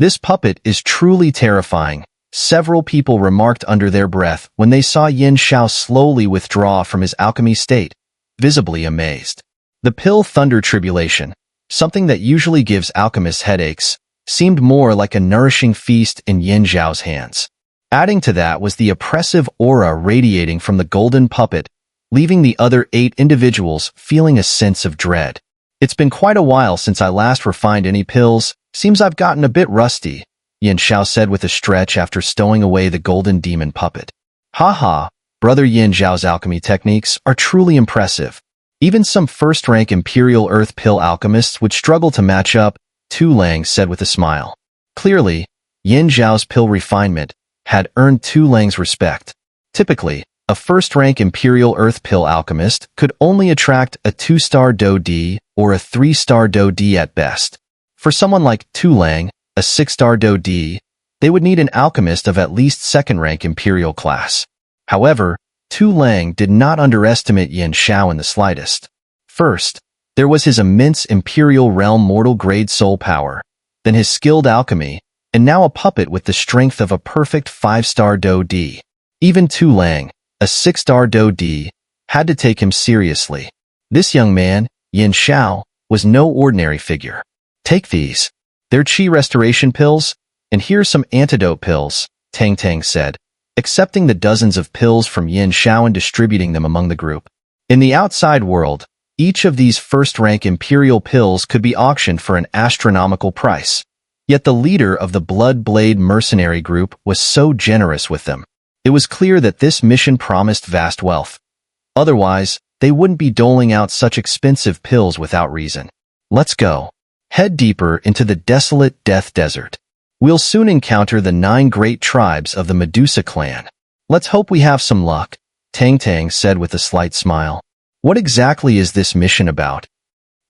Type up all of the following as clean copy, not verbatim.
This puppet is truly terrifying, several people remarked under their breath when they saw Yin Xiao slowly withdraw from his alchemy state, visibly amazed. The pill Thunder Tribulation, something that usually gives alchemists headaches, seemed more like a nourishing feast in Yin Xiao's hands. Adding to that was the oppressive aura radiating from the golden puppet, leaving the other 8 individuals feeling a sense of dread. It's been quite a while since I last refined any pills. Seems I've gotten a bit rusty, Yin Xiao said with a stretch after stowing away the golden demon puppet. Haha, brother, Yin Xiao's alchemy techniques are truly impressive. Even some first-rank Imperial Earth pill alchemists would struggle to match up, Tu Lang said with a smile. Clearly, Yin Xiao's pill refinement had earned Tu Lang's respect. Typically, a first-rank Imperial Earth pill alchemist could only attract a 2-star Do D or a 3-star Do D at best. For someone like Tu Lang, a 6-star Do D, they would need an alchemist of at least 2nd-rank Imperial class. However, Tu Lang did not underestimate Yin Xiao in the slightest. First, there was his immense Imperial Realm mortal-grade soul power, then his skilled alchemy, and now a puppet with the strength of a perfect 5-star Do D. Even Tu Lang, a 6-star Do D, had to take him seriously. This young man, Yin Xiao, was no ordinary figure. Take these. They're Qi restoration pills, and here's some antidote pills, Tang Tang said, accepting the dozens of pills from Yin Xiao and distributing them among the group. In the outside world, each of these first-rank Imperial pills could be auctioned for an astronomical price. Yet the leader of the Blood Blade mercenary group was so generous with them. It was clear that this mission promised vast wealth. Otherwise, they wouldn't be doling out such expensive pills without reason. Let's go. Head deeper into the desolate Death Desert. We'll soon encounter the 9 great tribes of the Medusa clan. Let's hope we have some luck, Tang Tang said with a slight smile. What exactly is this mission about?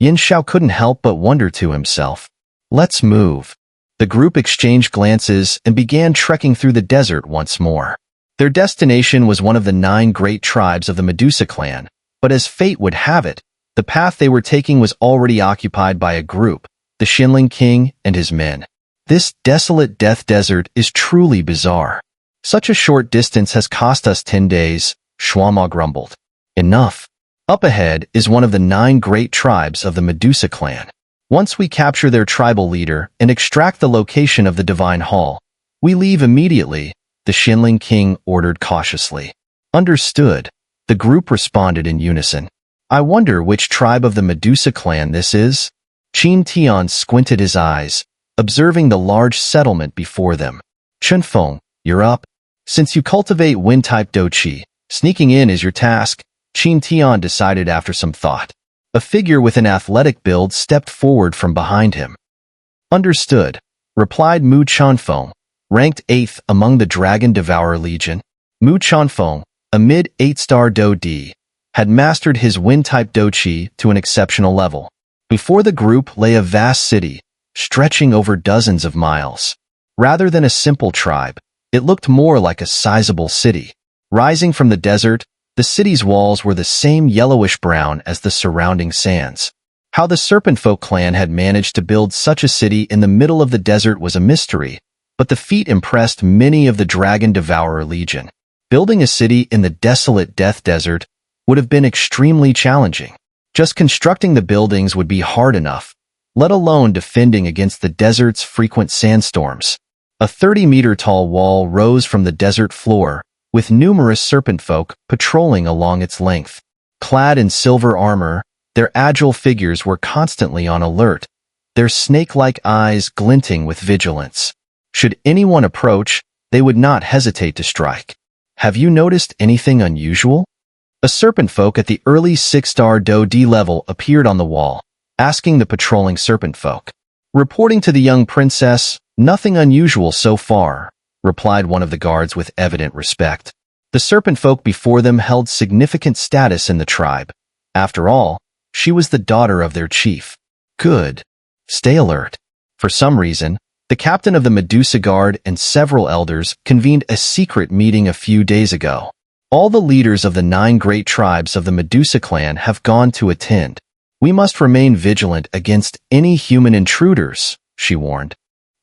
Yin Xiao couldn't help but wonder to himself. Let's move. The group exchanged glances and began trekking through the desert once more. Their destination was one of the 9 great tribes of the Medusa clan, but as fate would have it, the path they were taking was already occupied by a group, the Xinling King and his men. This desolate death desert is truly bizarre. Such a short distance has cost us 10 days, Shuama grumbled. Enough. Up ahead is one of the 9 great tribes of the Medusa clan. Once we capture their tribal leader and extract the location of the Divine Hall, we leave immediately, the Xinling King ordered cautiously. Understood. The group responded in unison. I wonder which tribe of the Medusa clan this is? Qin Tian squinted his eyes, observing the large settlement before them. Chunfeng, you're up. Since you cultivate Wind-type Doqi, sneaking in is your task, Qin Tian decided after some thought. A figure with an athletic build stepped forward from behind him. Understood, replied Mu Chanfeng, ranked 8th among the Dragon Devourer Legion. Mu Chanfeng, a mid-8-star Do D, had mastered his Wind-type Doqi to an exceptional level. Before the group lay a vast city, stretching over dozens of miles. Rather than a simple tribe, it looked more like a sizable city. Rising from the desert, the city's walls were the same yellowish-brown as the surrounding sands. How the Serpent Folk clan had managed to build such a city in the middle of the desert was a mystery, but the feat impressed many of the Dragon Devourer Legion. Building a city in the desolate Death Desert would have been extremely challenging. Just constructing the buildings would be hard enough, let alone defending against the desert's frequent sandstorms. A 30-meter-tall wall rose from the desert floor, with numerous serpent folk patrolling along its length. Clad in silver armor, their agile figures were constantly on alert, their snake-like eyes glinting with vigilance. Should anyone approach, they would not hesitate to strike. Have you noticed anything unusual? A serpent folk at the early 6-star Do D level appeared on the wall, asking the patrolling serpent folk. Reporting to the young princess, nothing unusual so far, replied one of the guards with evident respect. The serpent folk before them held significant status in the tribe. After all, she was the daughter of their chief. Good. Stay alert. For some reason, the captain of the Medusa Guard and several elders convened a secret meeting a few days ago. All the leaders of the 9 great tribes of the Medusa clan have gone to attend. We must remain vigilant against any human intruders, she warned.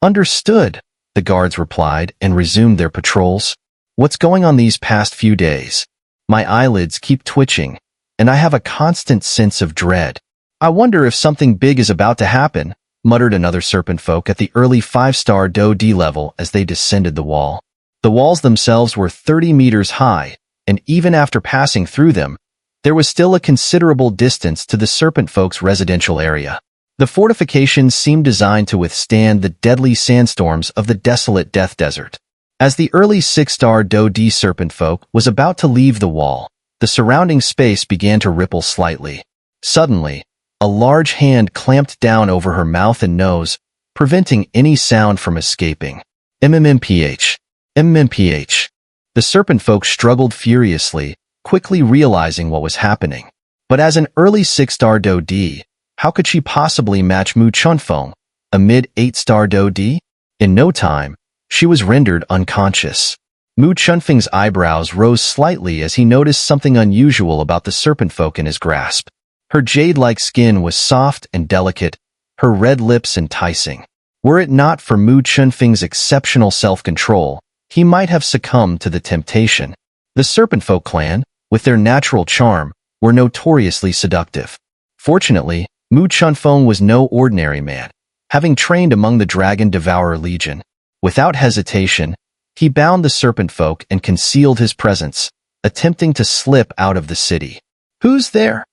Understood, the guards replied and resumed their patrols. What's going on these past few days? My eyelids keep twitching, and I have a constant sense of dread. I wonder if something big is about to happen, muttered another serpent folk at the early 5-star Do-D level as they descended the wall. The walls themselves were 30 meters high, and even after passing through them, there was still a considerable distance to the serpent folk's residential area. The fortifications seemed designed to withstand the deadly sandstorms of the desolate Death Desert. As the early 6-star Do-D serpent folk was about to leave the wall, the surrounding space began to ripple slightly. Suddenly, a large hand clamped down over her mouth and nose, preventing any sound from escaping. MMPH. MMPH. The serpent folk struggled furiously, quickly realizing what was happening. But as an early 6-star Do-D, how could she possibly match Mu Chunfeng, a mid-8-star Do-D? In no time, she was rendered unconscious. Mu Chunfeng's eyebrows rose slightly as he noticed something unusual about the serpent folk in his grasp. Her jade-like skin was soft and delicate, her red lips enticing. Were it not for Mu Chunfeng's exceptional self-control, he might have succumbed to the temptation. The serpent folk clan, with their natural charm, were notoriously seductive. Fortunately, Mu Chunfeng was no ordinary man, having trained among the Dragon Devourer Legion. Without hesitation, he bound the serpent folk and concealed his presence, attempting to slip out of the city. "Who's there?"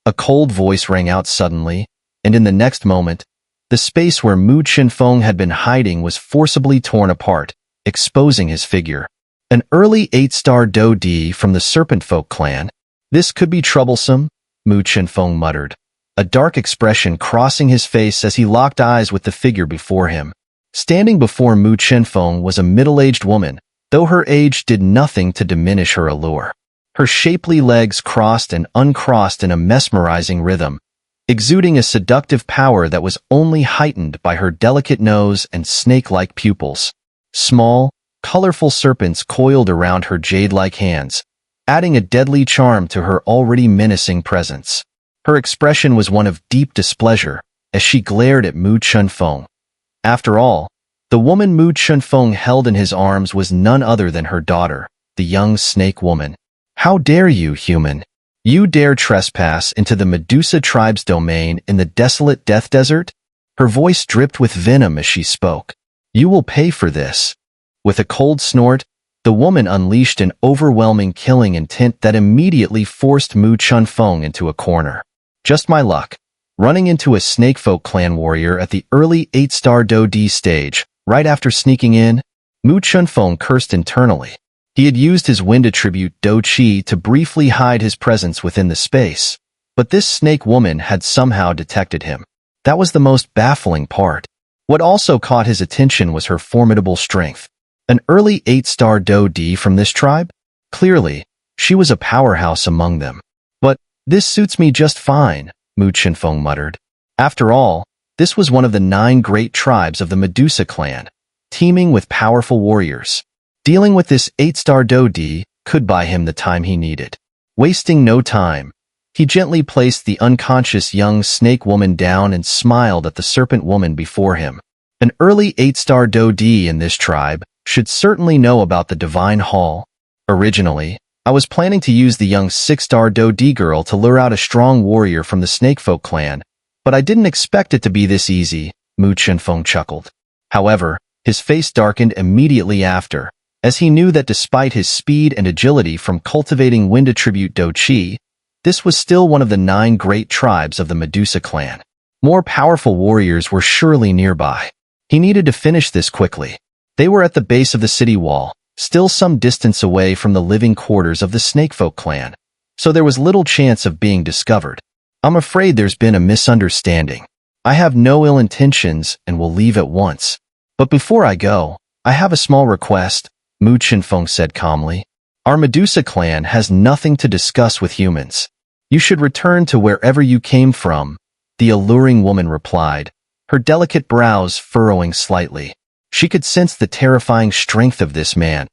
A cold voice rang out suddenly, and in the next moment, the space where Mu Chunfeng had been hiding was forcibly torn apart, exposing his figure. An early 8-star Do-D from the serpent folk clan. "This could be troublesome," Mu Chunfeng muttered, a dark expression crossing his face as he locked eyes with the figure before him. Standing before Mu Chunfeng was a middle-aged woman, though her age did nothing to diminish her allure. Her shapely legs crossed and uncrossed in a mesmerizing rhythm, exuding a seductive power that was only heightened by her delicate nose and snake-like pupils. Small, colorful serpents coiled around her jade-like hands, adding a deadly charm to her already menacing presence. Her expression was one of deep displeasure as she glared at Mu Chunfeng. After all, the woman Mu Chunfeng held in his arms was none other than her daughter, the young snake woman. "How dare you, human? You dare trespass into the Medusa tribe's domain in the desolate Death Desert?" Her voice dripped with venom as she spoke. "You will pay for this." With a cold snort, the woman unleashed an overwhelming killing intent that immediately forced Mu Chunfeng into a corner. Just my luck. Running into a snakefolk clan warrior at the early 8-star Do-D stage, right after sneaking in, Mu Chunfeng cursed internally. He had used his wind attribute Do-Chi to briefly hide his presence within the space, but this snake woman had somehow detected him. That was the most baffling part. What also caught his attention was her formidable strength. An early 8-star Do-D from this tribe? Clearly, she was a powerhouse among them. "But this suits me just fine," Mu Chunfeng muttered. After all, this was one of the 9 great tribes of the Medusa clan, teeming with powerful warriors. Dealing with this 8-star Do-D could buy him the time he needed. Wasting no time, he gently placed the unconscious young snake woman down and smiled at the serpent woman before him. An early 8-star Do-D in this tribe should certainly know about the Divine Hall. Originally, I was planning to use the young 6-star Do-D girl to lure out a strong warrior from the Snakefolk clan, but I didn't expect it to be this easy, Mu Chunfeng chuckled. However, his face darkened immediately after, as he knew that despite his speed and agility from cultivating wind attribute Do-Chi, this was still one of the 9 great tribes of the Medusa clan. More powerful warriors were surely nearby. He needed to finish this quickly. They were at the base of the city wall, still some distance away from the living quarters of the Snakefolk clan, so there was little chance of being discovered. "I'm afraid there's been a misunderstanding. I have no ill intentions and will leave at once. But before I go, I have a small request," Mu Chunfeng said calmly. "Our Medusa clan has nothing to discuss with humans. You should return to wherever you came from," the alluring woman replied, her delicate brows furrowing slightly. She could sense the terrifying strength of this man.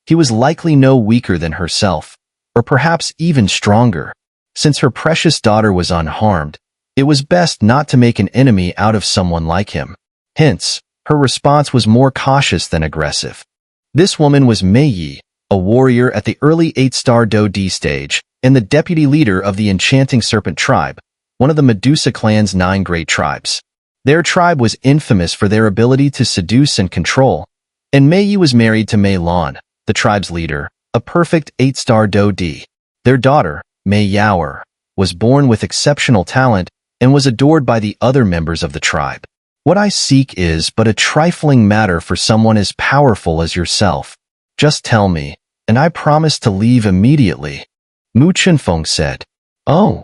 He was likely no weaker than herself, or perhaps even stronger. Since her precious daughter was unharmed, it was best not to make an enemy out of someone like him. Hence, Her response was more cautious than aggressive. This woman was Mei Ye, a warrior at the early 8-star Do-D stage, and the deputy leader of the Enchanting Serpent tribe, one of the Medusa clan's 9 great tribes. Their tribe was infamous for their ability to seduce and control, and Mei Ye was married to Mei Lan, the tribe's leader, a perfect 8-star Do-D. Their daughter, Mei Ye, was born with exceptional talent and was adored by the other members of the tribe. What I seek is but a trifling matter for someone as powerful as yourself. Just tell me, and I promise to leave immediately, Mu Chunfeng said. Oh.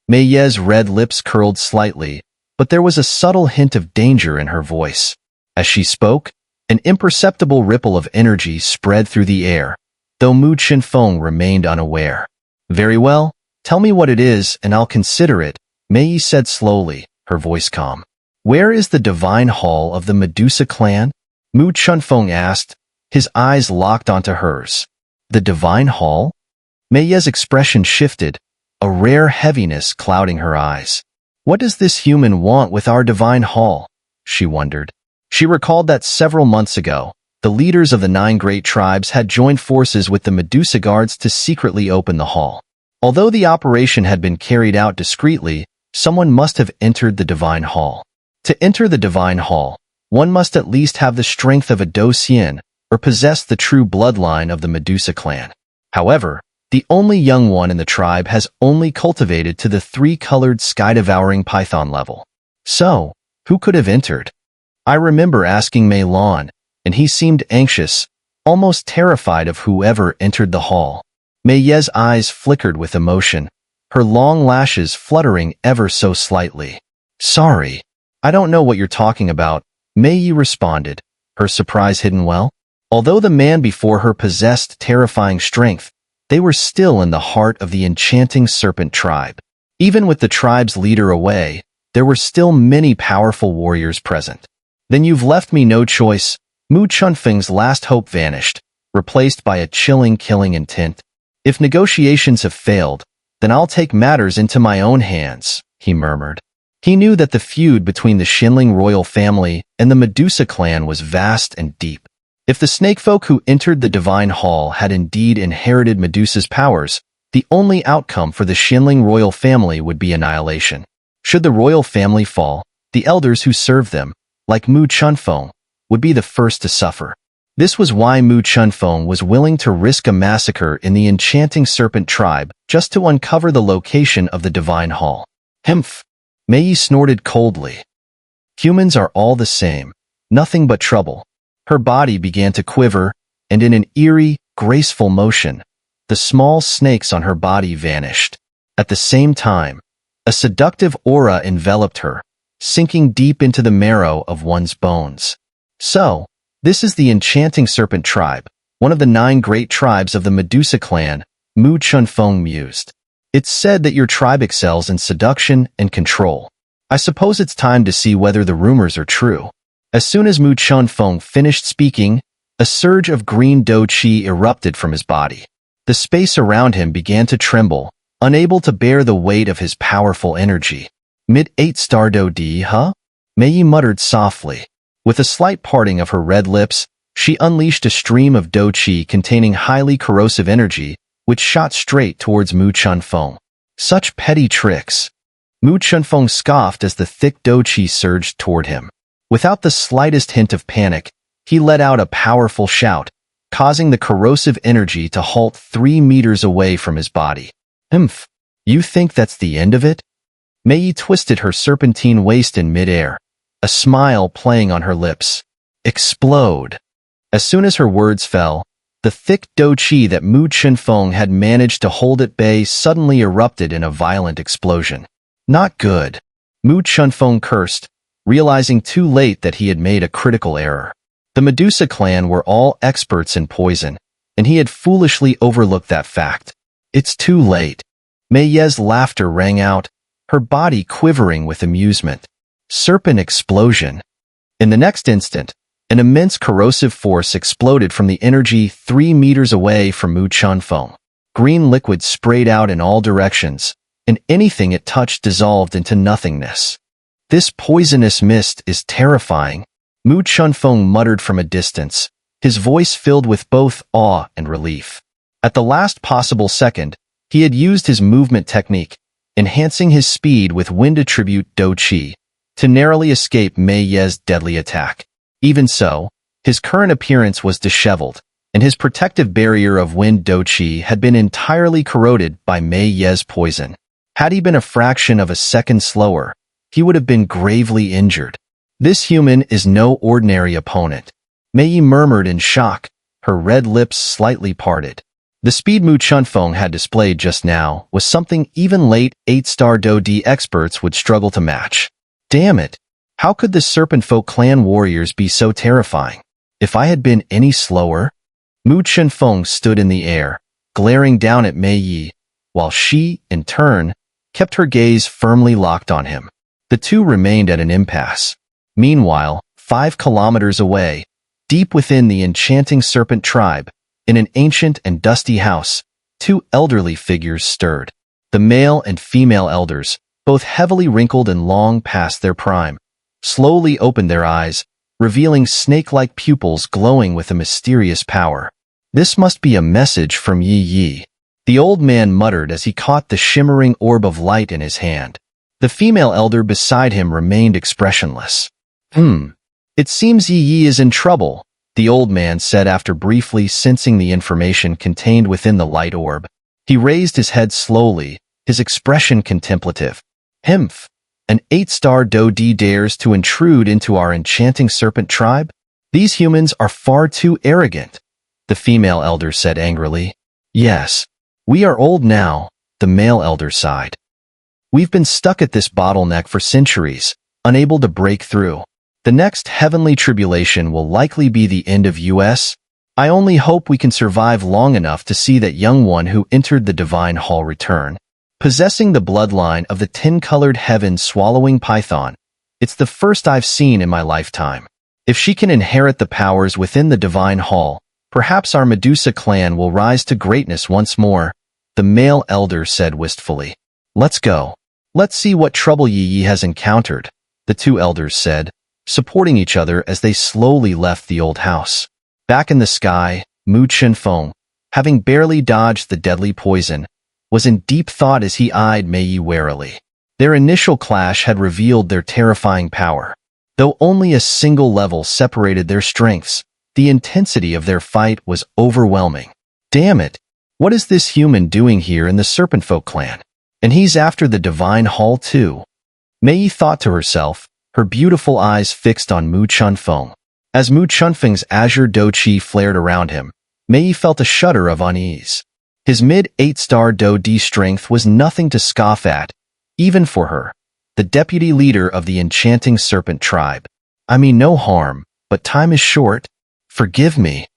Mei Ye's red lips curled slightly, but there was a subtle hint of danger in her voice. As she spoke, an imperceptible ripple of energy spread through the air, though Mu Chunfeng remained unaware. Very well, tell me what it is and I'll consider it, Mei Ye said slowly, her voice calm. Where is the divine hall of the Medusa clan? Mu Chunfeng asked, his eyes locked onto hers. The divine hall? Mei Ye's expression shifted, a rare heaviness clouding her eyes. What does this human want with our divine hall? She wondered. She recalled that several months ago, the leaders of the 9 great tribes had joined forces with the Medusa guards to secretly open the hall. Although the operation had been carried out discreetly, someone must have entered the divine hall. To enter the divine hall, one must at least have the strength of a Do Xian or possess the true bloodline of the Medusa clan. However, the only young one in the tribe has only cultivated to the 3-colored sky-devouring python level. So, who could have entered? I remember asking Mei Lan, and he seemed anxious, almost terrified of whoever entered the hall. Mei Ye's eyes flickered with emotion, her long lashes fluttering ever so slightly. Sorry, I don't know what you're talking about, Mei Ye responded, her surprise hidden well. Although the man before her possessed terrifying strength, they were still in the heart of the Enchanting Serpent tribe. Even with the tribe's leader away, there were still many powerful warriors present. Then you've left me no choice. Mu Chunfeng's last hope vanished, replaced by a chilling killing intent. If negotiations have failed, then I'll take matters into my own hands, he murmured. He knew that the feud between the Xinling royal family and the Medusa clan was vast and deep. If the snakefolk who entered the divine hall had indeed inherited Medusa's powers, the only outcome for the Xinling royal family would be annihilation. Should the royal family fall, the elders who served them, like Mu Chunfeng, would be the first to suffer. This was why Mu Chunfeng was willing to risk a massacre in the Enchanting Serpent tribe just to uncover the location of the divine hall. Humph! Mei Ye snorted coldly. Humans are all the same, nothing but trouble. Her body began to quiver, and in an eerie, graceful motion, the small snakes on her body vanished. At the same time, a seductive aura enveloped her, sinking deep into the marrow of one's bones. So, this is the Enchanting Serpent tribe, one of the 9 great tribes of the Medusa clan, Mu Chunfeng mused. It's said that your tribe excels in seduction and control. I suppose it's time to see whether the rumors are true. As soon as Mu Chunfeng finished speaking, a surge of green Do Qi erupted from his body. The space around him began to tremble, unable to bear the weight of his powerful energy. Mid-8-star Do-D, huh? Mei Ye muttered softly. With a slight parting of her red lips, she unleashed a stream of Do Qi containing highly corrosive energy, which shot straight towards Mu Chunfeng. Such petty tricks. Mu Chunfeng scoffed as the thick Do Qi surged toward him. Without the slightest hint of panic, he let out a powerful shout, causing the corrosive energy to halt 3 meters away from his body. Humph! You think that's the end of it? Mei Ye twisted her serpentine waist in midair, a smile playing on her lips. Explode! As soon as her words fell, the thick Do Qi that Mu Chunfeng had managed to hold at bay suddenly erupted in a violent explosion. Not good. Mu Chunfeng cursed, realizing too late that he had made a critical error. The Medusa clan were all experts in poison, and he had foolishly overlooked that fact. It's too late. Mei Ye's laughter rang out, her body quivering with amusement. Serpent explosion. In the next instant, an immense corrosive force exploded from the energy 3 meters away from Mu Chunfeng. Green liquid sprayed out in all directions, and anything it touched dissolved into nothingness. This poisonous mist is terrifying, Mu Chunfeng muttered from a distance, his voice filled with both awe and relief. At the last possible second, he had used his movement technique, enhancing his speed with wind attribute Do Qi, to narrowly escape Mei Ye's deadly attack. Even so, his current appearance was disheveled, and his protective barrier of wind Do Qi had been entirely corroded by Mei Ye's poison. Had he been a fraction of a second slower, he would have been gravely injured. This human is no ordinary opponent. Mei Ye murmured in shock, her red lips slightly parted. The speed Mu Chunfeng had displayed just now was something even late 8-star Do D experts would struggle to match. Damn it! How could the Serpent Folk clan warriors be so terrifying? If I had been any slower? Mu Chunfeng stood in the air, glaring down at Mei Ye, while she, in turn, kept her gaze firmly locked on him. The two remained at an impasse. Meanwhile, 5 kilometers away, deep within the enchanting serpent tribe, in an ancient and dusty house, 2 elderly figures stirred. The male and female elders, both heavily wrinkled and long past their prime, slowly opened their eyes, revealing snake-like pupils glowing with a mysterious power. This must be a message from Yi Yi, the old man muttered as he caught the shimmering orb of light in his hand. The female elder beside him remained expressionless. It seems Yi Yi is in trouble, the old man said after briefly sensing the information contained within the light orb. He raised his head slowly, his expression contemplative. Himph! An 8-star Do D dares to intrude into our enchanting serpent tribe? These humans are far too arrogant, the female elder said angrily. Yes, we are old now, the male elder sighed. We've been stuck at this bottleneck for centuries, unable to break through. The next heavenly tribulation will likely be the end of us. I only hope we can survive long enough to see that young one who entered the divine hall return. Possessing the bloodline of the 10-colored heaven-swallowing python, it's the first I've seen in my lifetime. If she can inherit the powers within the divine hall, perhaps our Medusa clan will rise to greatness once more, the male elder said wistfully. Let's go. Let's see what trouble Yi Yi has encountered, the 2 elders said, supporting each other as they slowly left the old house. Back in the sky, Mu Chunfeng, having barely dodged the deadly poison, was in deep thought as he eyed Mei Ye warily. Their initial clash had revealed their terrifying power. Though only a single level separated their strengths, the intensity of their fight was overwhelming. Damn it! What is this human doing here in the Serpent Folk clan? And he's after the divine hall too. Mei Ye thought to herself, her beautiful eyes fixed on Mu Chunfeng. As Mu Chunfeng's azure Do Qi flared around him, Mei Ye felt a shudder of unease. His mid-8-star Do D strength was nothing to scoff at, even for her, the deputy leader of the enchanting serpent tribe. I mean no harm, but time is short. Forgive me,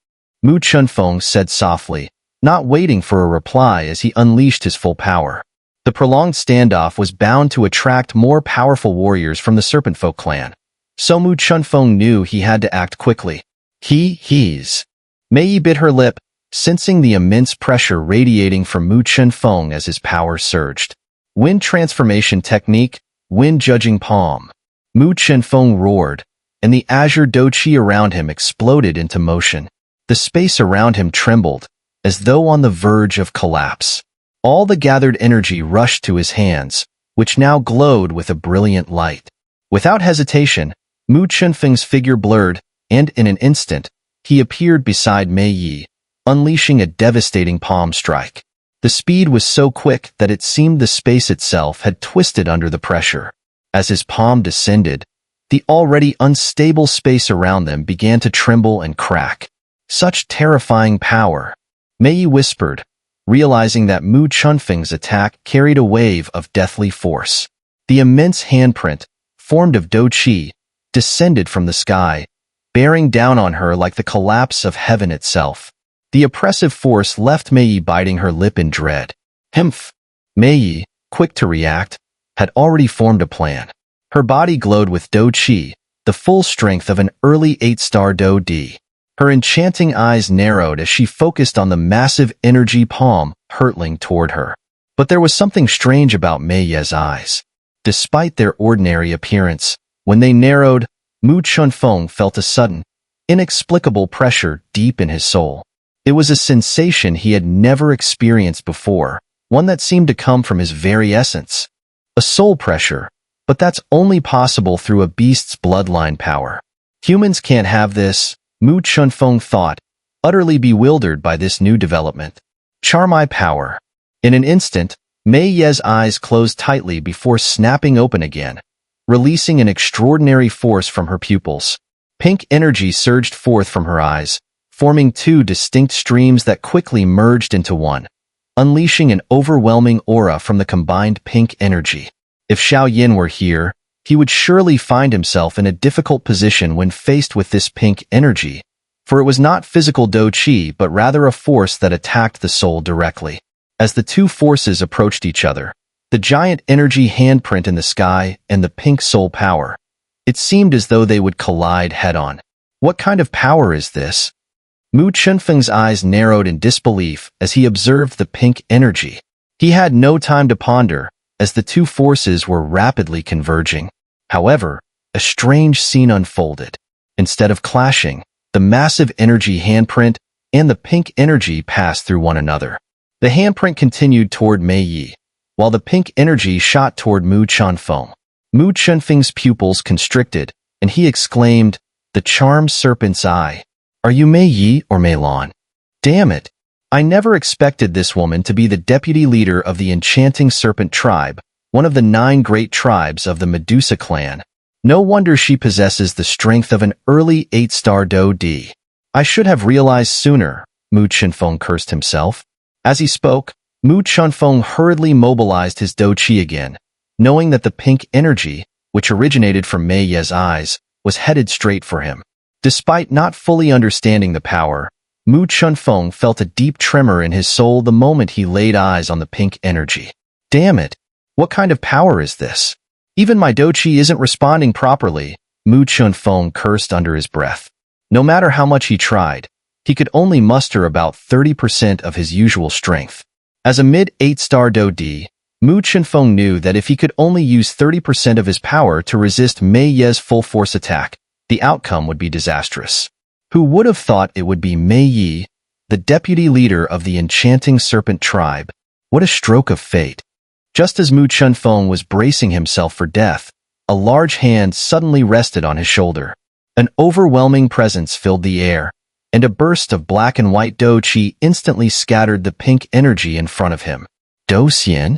Mu Chunfeng said softly, not waiting for a reply as he unleashed his full power. The prolonged standoff was bound to attract more powerful warriors from the Serpent Folk clan, so Mu Chunfeng knew he had to act quickly. He's. Mei Ye bit her lip, sensing the immense pressure radiating from Mu Chunfeng as his power surged. Wind transformation technique, wind judging palm. Mu Chunfeng roared, and the azure Do Qi around him exploded into motion. The space around him trembled, as though on the verge of collapse. All the gathered energy rushed to his hands, which now glowed with a brilliant light. Without hesitation, Mu Chunfeng's figure blurred, and in an instant, he appeared beside Mei Ye, unleashing a devastating palm strike. The speed was so quick that it seemed the space itself had twisted under the pressure. As his palm descended, the already unstable space around them began to tremble and crack. Such terrifying power, Mei Ye whispered, realizing that Mu Chunfeng's attack carried a wave of deathly force. The immense handprint, formed of Do Qi, descended from the sky, bearing down on her like the collapse of heaven itself. The oppressive force left Mei Ye biting her lip in dread. Himph! Mei Ye, quick to react, had already formed a plan. Her body glowed with Do Qi, the full strength of an early 8-star Do D. Her enchanting eyes narrowed as she focused on the massive energy palm hurtling toward her. But there was something strange about Mei Ye's eyes. Despite their ordinary appearance, when they narrowed, Mu Chunfeng felt a sudden, inexplicable pressure deep in his soul. It was a sensation he had never experienced before, one that seemed to come from his very essence. A soul pressure, but that's only possible through a beast's bloodline power. Humans can't have this, Mu Chunfeng thought, utterly bewildered by this new development. Charmai power. In an instant, Mei Ye's eyes closed tightly before snapping open again, releasing an extraordinary force from her pupils. Pink energy surged forth from her eyes, forming two distinct streams that quickly merged into one, unleashing an overwhelming aura from the combined pink energy. If Xiao Yin were here, he would surely find himself in a difficult position when faced with this pink energy, for it was not physical Do Qi but rather a force that attacked the soul directly. As the two forces approached each other, the giant energy handprint in the sky and the pink soul power, it seemed as though they would collide head-on. What kind of power is this? Mu Chunfeng's eyes narrowed in disbelief as he observed the pink energy. He had no time to ponder, as the two forces were rapidly converging. However, a strange scene unfolded. Instead of clashing, the massive energy handprint and the pink energy passed through one another. The handprint continued toward Mei Ye, while the pink energy shot toward Mu Chunfeng. Mu Chunfeng's pupils constricted, and he exclaimed, "The charmed serpent's eye. Are you Mei Ye or Mei Lan? Damn it. I never expected this woman to be the deputy leader of the enchanting serpent tribe, one of the 9 great tribes of the Medusa clan. No wonder she possesses the strength of an early 8-star Do D. I should have realized sooner," Mu Chunfeng cursed himself. As he spoke, Mu Chunfeng hurriedly mobilized his Do Qi again, knowing that the pink energy, which originated from Mei Ye's eyes, was headed straight for him. Despite not fully understanding the power, Mu Chunfeng felt a deep tremor in his soul the moment he laid eyes on the pink energy. Damn it! What kind of power is this? Even my Do Qi isn't responding properly, Mu Chunfeng cursed under his breath. No matter how much he tried, he could only muster about 30% of his usual strength. As a mid-8-star Do D, Mu Chunfeng knew that if he could only use 30% of his power to resist Mei Ye's full-force attack, the outcome would be disastrous. Who would have thought it would be Mei Ye, the deputy leader of the enchanting serpent tribe? What a stroke of fate. Just as Mu Chunfeng was bracing himself for death, a large hand suddenly rested on his shoulder. An overwhelming presence filled the air, and a burst of black and white Do Qi instantly scattered the pink energy in front of him. Do Xian?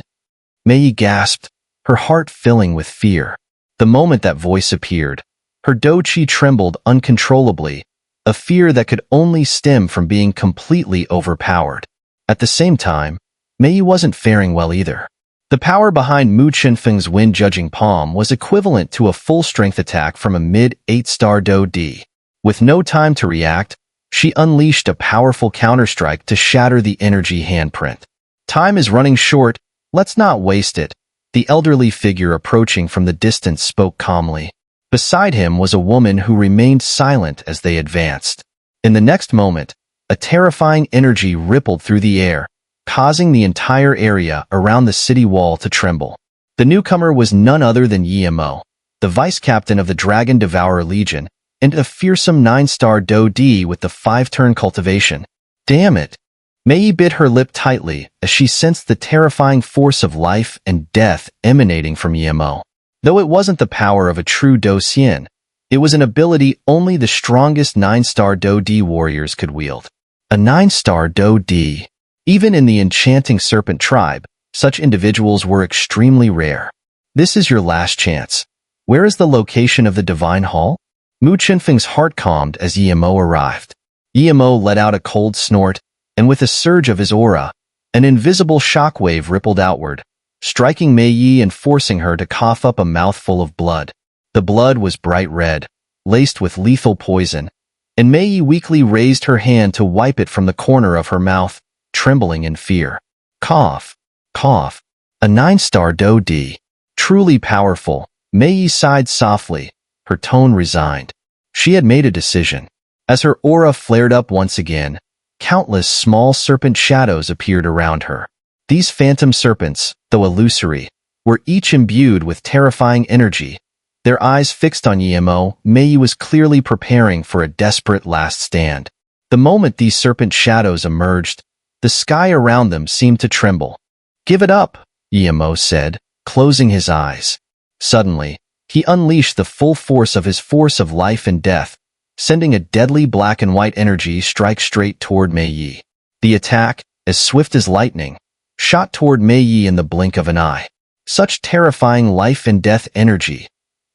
Mei Ye gasped, her heart filling with fear. The moment that voice appeared, her Do Qi trembled uncontrollably, a fear that could only stem from being completely overpowered. At the same time, Mei Ye wasn't faring well either. The power behind Mu Chunfeng's wind-judging palm was equivalent to a full-strength attack from a mid-8-star Do D. With no time to react, she unleashed a powerful counterstrike to shatter the energy handprint. Time is running short, let's not waste it, the elderly figure approaching from the distance spoke calmly. Beside him was a woman who remained silent as they advanced. In the next moment, a terrifying energy rippled through the air, causing the entire area around the city wall to tremble. The newcomer was none other than Ye Mo, the vice-captain of the Dragon Devourer Legion, and a fearsome 9-star Do D with the 5-turn cultivation. Damn it! Mei Ye bit her lip tightly as she sensed the terrifying force of life and death emanating from Ye Mo. Though it wasn't the power of a true Do Xian, it was an ability only the strongest 9-star Do D warriors could wield. A 9-star Do D. Even in the enchanting serpent tribe, such individuals were extremely rare. This is your last chance. Where is the location of the Divine Hall? Mu Chunfeng's heart calmed as Ye Mo arrived. Ye Mo let out a cold snort, and with a surge of his aura, an invisible shockwave rippled outward, striking Mei Ye and forcing her to cough up a mouthful of blood. The blood was bright red, laced with lethal poison, and Mei Ye weakly raised her hand to wipe it from the corner of her mouth, trembling in fear. Cough. Cough. A 9-star Do D. Truly powerful, Mei Ye sighed softly, her tone resigned. She had made a decision. As her aura flared up once again, countless small serpent shadows appeared around her. These phantom serpents, though illusory, were each imbued with terrifying energy, Their eyes fixed on Yemo, Mei Ye was clearly preparing for a desperate last stand. The moment these serpent shadows emerged, the sky around them seemed to tremble. "Give it up," Yemo said, closing his eyes. Suddenly, he unleashed the full force of life and death, sending a deadly black and white energy strike straight toward Mei Ye. The attack, as swift as lightning, shot toward Mei Ye in the blink of an eye. Such terrifying life and death energy!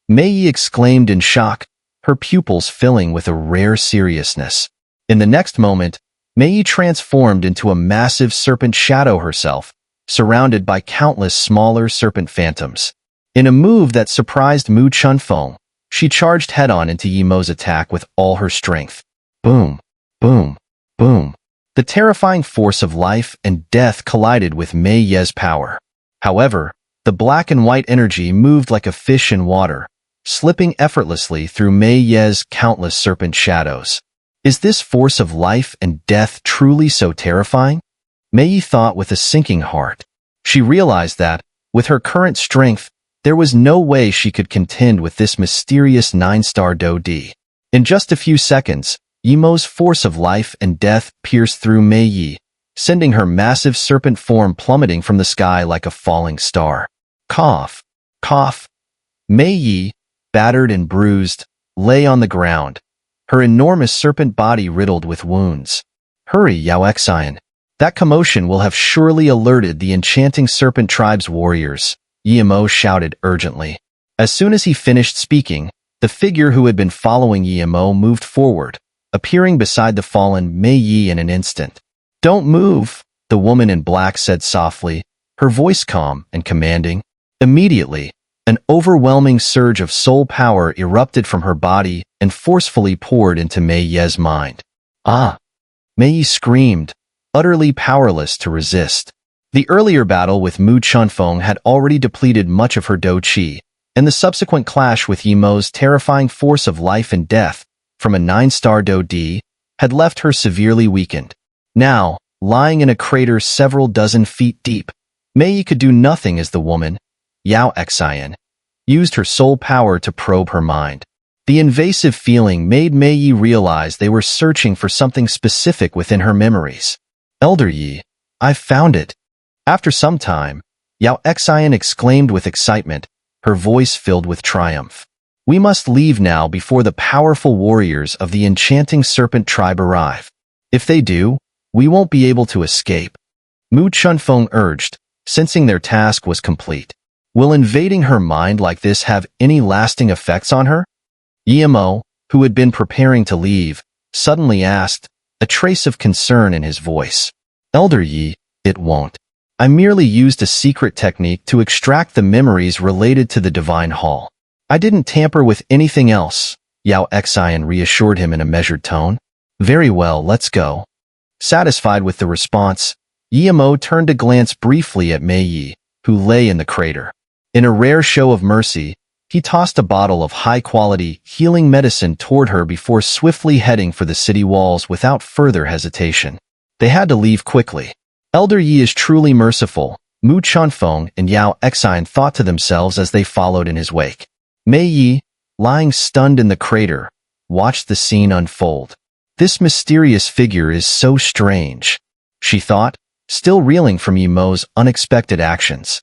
Mei Ye exclaimed in shock, her pupils filling with a rare seriousness. In the next moment, Mei Ye transformed into a massive serpent shadow herself, surrounded by countless smaller serpent phantoms. In a move that surprised Mu Chunfeng, she charged head-on into Yemo's attack with all her strength. Boom, boom, boom. The terrifying force of life and death collided with Mei Ye's power. However, the black and white energy moved like a fish in water, slipping effortlessly through Mei Ye's countless serpent shadows. Is this force of life and death truly so terrifying? Mei Ye thought with a sinking heart. She realized that, with her current strength, there was no way she could contend with this mysterious 9-star Do D. In just a few seconds, Yemo's force of life and death pierced through Mei Ye, sending her massive serpent form plummeting from the sky like a falling star. Cough, cough. Mei Ye, battered and bruised, lay on the ground, her enormous serpent body riddled with wounds. Hurry, Yao Xian. That commotion will have surely alerted the enchanting serpent tribe's warriors, Yemo shouted urgently. As soon as he finished speaking, the figure who had been following Yemo moved forward, appearing beside the fallen Mei Ye in an instant. "Don't move," the woman in black said softly, her voice calm and commanding. Immediately, an overwhelming surge of soul power erupted from her body and forcefully poured into Mei Ye's mind. "Ah!" Mei Ye screamed, utterly powerless to resist. The earlier battle with Mu Chunfeng had already depleted much of her Do Qi, and the subsequent clash with Yemo's terrifying force of life and death, from a 9-star Do D, had left her severely weakened. Now, lying in a crater several dozen feet deep, Mei Ye could do nothing as the woman, Yao Xian, used her soul power to probe her mind. The invasive feeling made Mei Ye realize they were searching for something specific within her memories. "Elder Yi, I've found it." After some time, Yao Xian exclaimed with excitement, her voice filled with triumph. "We must leave now before the powerful warriors of the enchanting serpent tribe arrive. If they do, we won't be able to escape." Mu Chunfeng urged, sensing their task was complete. Will invading her mind like this have any lasting effects on her? Yemo, who had been preparing to leave, suddenly asked, a trace of concern in his voice. "Elder Yi, it won't. I merely used a secret technique to extract the memories related to the Divine Hall. I didn't tamper with anything else," Yao Xian reassured him in a measured tone. "Very well, let's go." Satisfied with the response, Yemo turned to glance briefly at Mei Ye, who lay in the crater. In a rare show of mercy, he tossed a bottle of high-quality, healing medicine toward her before swiftly heading for the city walls without further hesitation. They had to leave quickly. Elder Yi is truly merciful, Mu Chunfeng and Yao Xian thought to themselves as they followed in his wake. Mei Ye, lying stunned in the crater, watched the scene unfold. This mysterious figure is so strange, she thought, still reeling from Yemo's unexpected actions.